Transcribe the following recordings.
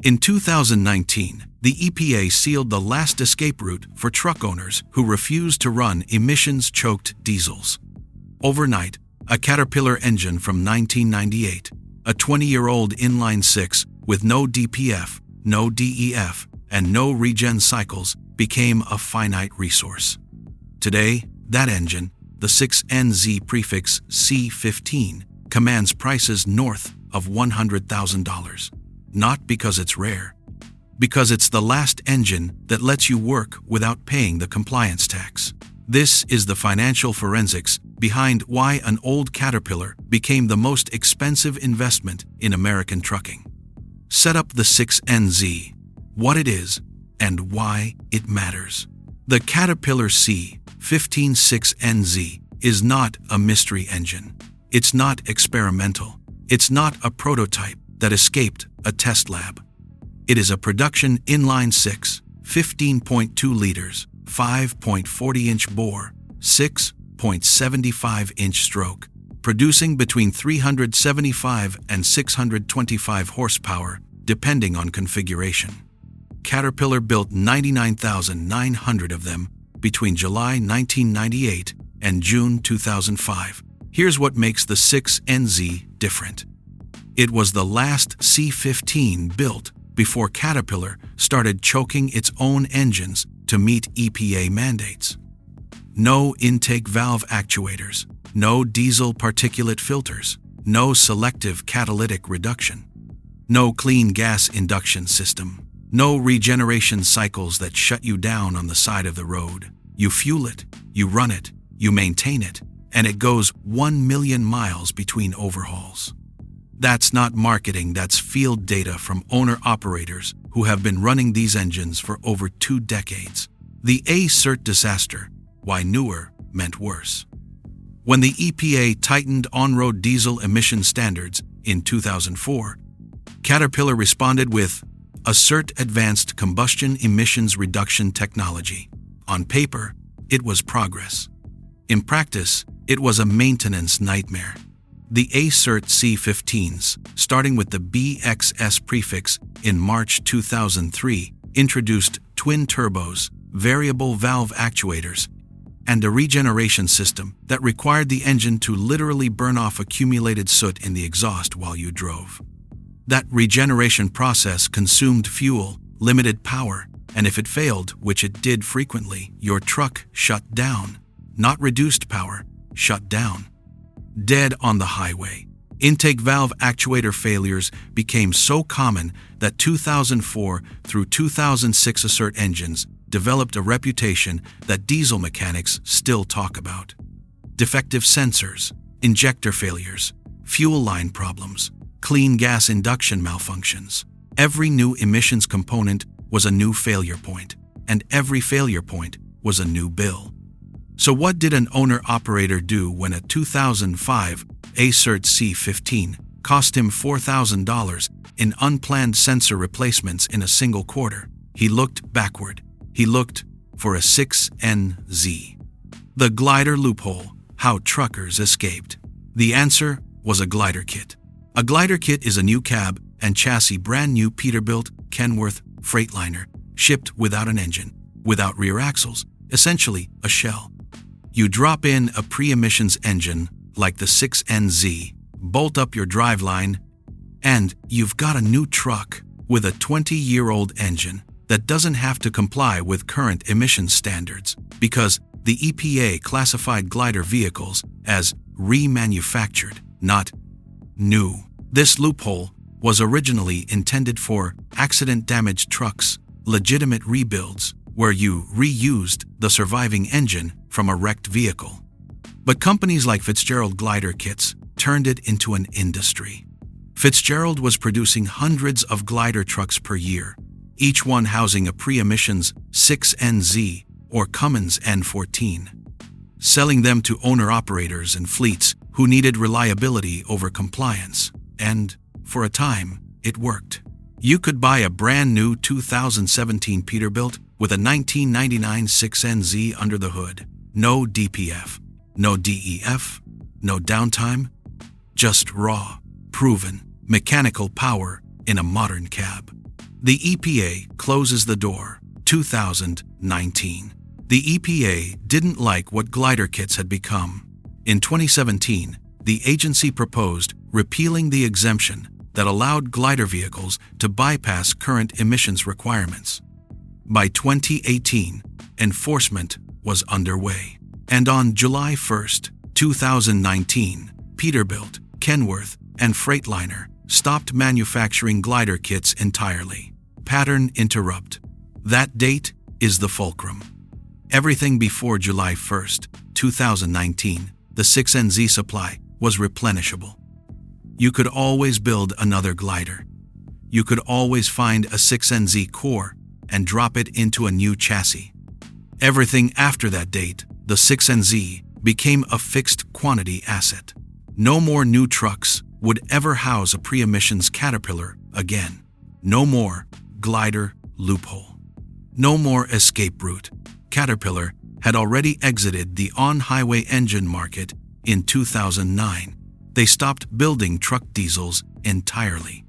In 2019, the EPA sealed the last escape route for truck owners who refused to run emissions-choked diesels. Overnight, a Caterpillar engine from 1998, a 20-year-old inline-six with no DPF, no DEF, and no regen cycles, became a finite resource. Today, that engine, the 6NZ prefix C15, commands prices north of $100,000. Not because it's rare, because it's the last engine that lets you work without paying the compliance tax. This is the financial forensics behind why an old Caterpillar became the most expensive investment in American trucking. Set up the 6NZ, what it is, and why it matters. The Caterpillar C15 6NZ is not a mystery engine. It's not experimental. It's not a prototype that escaped a test lab. It is a production inline-six, 15.2 liters, 5.40-inch bore, 6.75-inch stroke, producing between 375 and 625 horsepower, depending on configuration. Caterpillar built 99,900 of them between July 1998 and June 2005. Here's what makes the 6NZ different. It was the last C15 built before Caterpillar started choking its own engines to meet EPA mandates. No intake valve actuators, no diesel particulate filters, no selective catalytic reduction, no clean gas induction system, no regeneration cycles that shut you down on the side of the road. You fuel it, you run it, you maintain it, and it goes 1 million miles between overhauls. That's not marketing, that's field data from owner-operators who have been running these engines for over 2 decades. The A-Cert disaster, why newer meant worse. When the EPA tightened on-road diesel emission standards in 2004, Caterpillar responded with a CERT Advanced Combustion Emissions Reduction Technology. On paper, it was progress. In practice, it was a maintenance nightmare. The A-Cert C15s, starting with the BXS prefix in March 2003, introduced twin turbos, variable valve actuators, and a regeneration system that required the engine to literally burn off accumulated soot in the exhaust while you drove. That regeneration process consumed fuel, limited power, and if it failed, which it did frequently, your truck shut down. Not reduced power, shut down. Dead on the highway. Intake valve actuator failures became so common that 2004 through 2006 A-Cert engines developed a reputation that diesel mechanics still talk about. Defective sensors, injector failures, fuel line problems, clean gas induction malfunctions. Every new emissions component was a new failure point, and every failure point was a new bill. So what did an owner-operator do when a 2005 A-Cert C15 cost him $4,000 in unplanned sensor replacements in a single quarter? He looked backward. He looked for a 6NZ. The glider loophole, how truckers escaped. The answer was a glider kit. A glider kit is a new cab and chassis brand new Peterbilt Kenworth Freightliner, shipped without an engine, without rear axles, essentially a shell. You drop in a pre-emissions engine like the 6NZ, bolt up your driveline, and you've got a new truck with a 20-year-old engine that doesn't have to comply with current emissions standards because the EPA classified glider vehicles as remanufactured, not new. This loophole was originally intended for accident-damaged trucks, legitimate rebuilds, where you reused the surviving engine from a wrecked vehicle. But companies like Fitzgerald Glider Kits turned it into an industry. Fitzgerald was producing hundreds of glider trucks per year, each one housing a pre-emissions 6NZ or Cummins N14, selling them to owner-operators and fleets who needed reliability over compliance. And, for a time, it worked. You could buy a brand new 2017 Peterbilt with a 1999 6NZ under the hood. No DPF, no DEF, no downtime, just raw, proven, mechanical power in a modern cab. The EPA closes the door. 2019. The EPA didn't like what glider kits had become. In 2017, the agency proposed repealing the exemption that allowed glider vehicles to bypass current emissions requirements. By 2018, enforcement was underway. And on July 1, 2019, Peterbilt, Kenworth, and Freightliner stopped manufacturing glider kits entirely. Pattern interrupt. That date is the fulcrum. Everything before July 1, 2019, the 6NZ supply was replenishable. You could always build another glider. You could always find a 6NZ core and drop it into a new chassis. Everything after that date, the 6NZ, became a fixed quantity asset. No more new trucks would ever house a pre-emissions Caterpillar again. No more glider loophole. No more escape route. Caterpillar had already exited the on-highway engine market in 2009. They stopped building truck diesels entirely.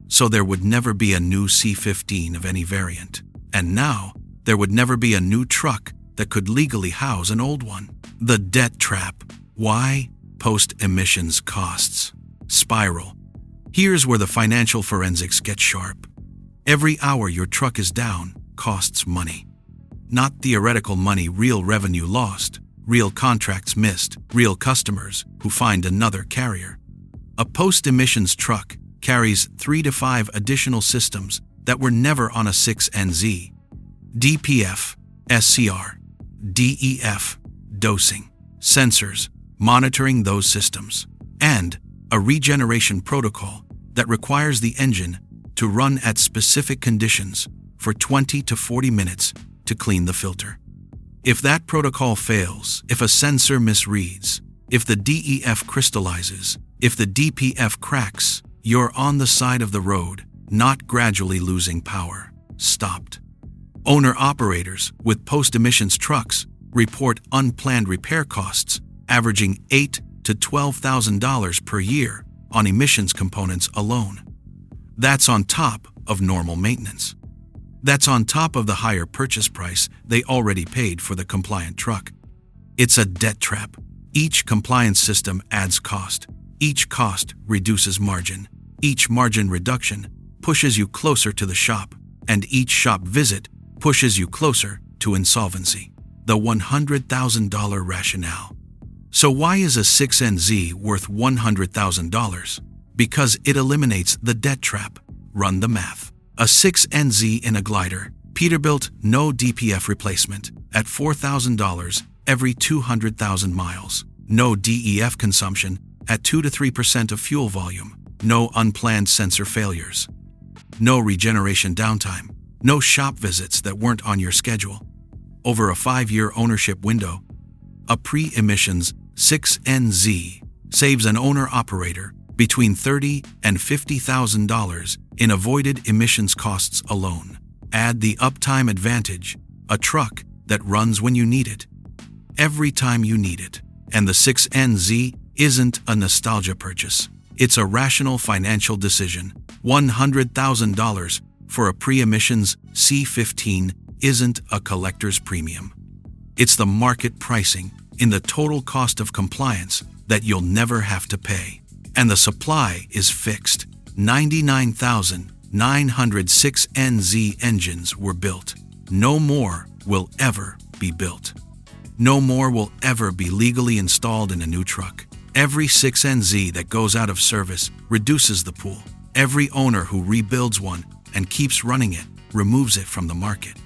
So there would never be a new C15 of any variant. And now, there would never be a new truck that could legally house an old one. The debt trap. Why? Post-emissions costs. Spiral. Here's where the financial forensics get sharp. Every hour your truck is down costs money. Not theoretical money, real revenue lost, real contracts missed, real customers who find another carrier. A post-emissions truck carries 3 to 5 additional systems that were never on a 6NZ. DPF, SCR, DEF, dosing, sensors, monitoring those systems, and a regeneration protocol that requires the engine to run at specific conditions for 20 to 40 minutes to clean the filter. If that protocol fails, if a sensor misreads, if the DEF crystallizes, if the DPF cracks, you're on the side of the road, not gradually losing power. Stopped. Owner-operators with post-emissions trucks report unplanned repair costs averaging $8,000 to $12,000 per year on emissions components alone. That's on top of normal maintenance. That's on top of the higher purchase price they already paid for the compliant truck. It's a debt trap. Each compliance system adds cost. Each cost reduces margin. Each margin reduction pushes you closer to the shop, and each shop visit pushes you closer to insolvency. The $100,000 rationale. So why is a 6NZ worth $100,000? Because it eliminates the debt trap. Run the math. A 6NZ in a glider, Peterbilt no DPF replacement, at $4,000 every 200,000 miles. No DEF consumption at 2 to 3% of fuel volume. No unplanned sensor failures. No regeneration downtime. No shop visits that weren't on your schedule. Over a 5-year ownership window, a pre-emissions 6NZ saves an owner-operator between $30,000 and $50,000 in avoided emissions costs alone. Add the uptime advantage, a truck that runs when you need it, every time you need it. And the 6NZ isn't a nostalgia purchase. It's a rational financial decision. $100,000 for a pre-emissions C15 isn't a collector's premium. It's the market pricing in the total cost of compliance that you'll never have to pay. And the supply is fixed. 99,906 NZ engines were built. No more will ever be built. No more will ever be legally installed in a new truck. Every 6NZ that goes out of service reduces the pool. Every owner who rebuilds one and keeps running it removes it from the market.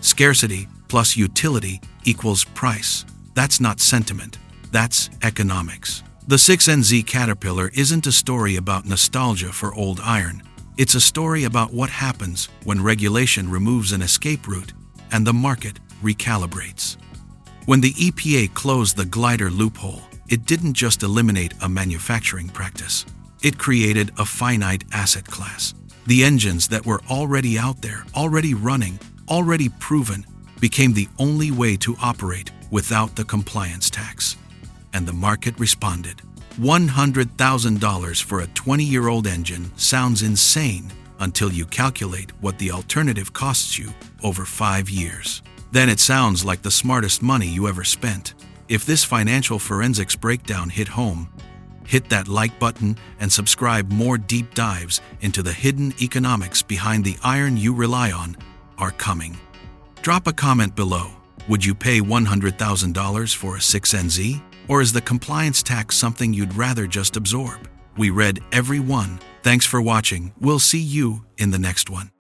Scarcity plus utility equals price. That's not sentiment. That's economics. The 6NZ Caterpillar isn't a story about nostalgia for old iron. It's a story about what happens when regulation removes an escape route and the market recalibrates. When the EPA closed the glider loophole, it didn't just eliminate a manufacturing practice. It created a finite asset class. The engines that were already out there, already running, already proven, became the only way to operate without the compliance tax. And the market responded. $100,000 for a 20-year-old engine sounds insane until you calculate what the alternative costs you over 5 years. Then it sounds like the smartest money you ever spent. If this financial forensics breakdown hit home, hit that like button and subscribe. More deep dives into the hidden economics behind the iron you rely on are coming. Drop a comment below. Would you pay $100,000 for a 6NZ? Or is the compliance tax something you'd rather just absorb? We read every one. Thanks for watching. We'll see you in the next one.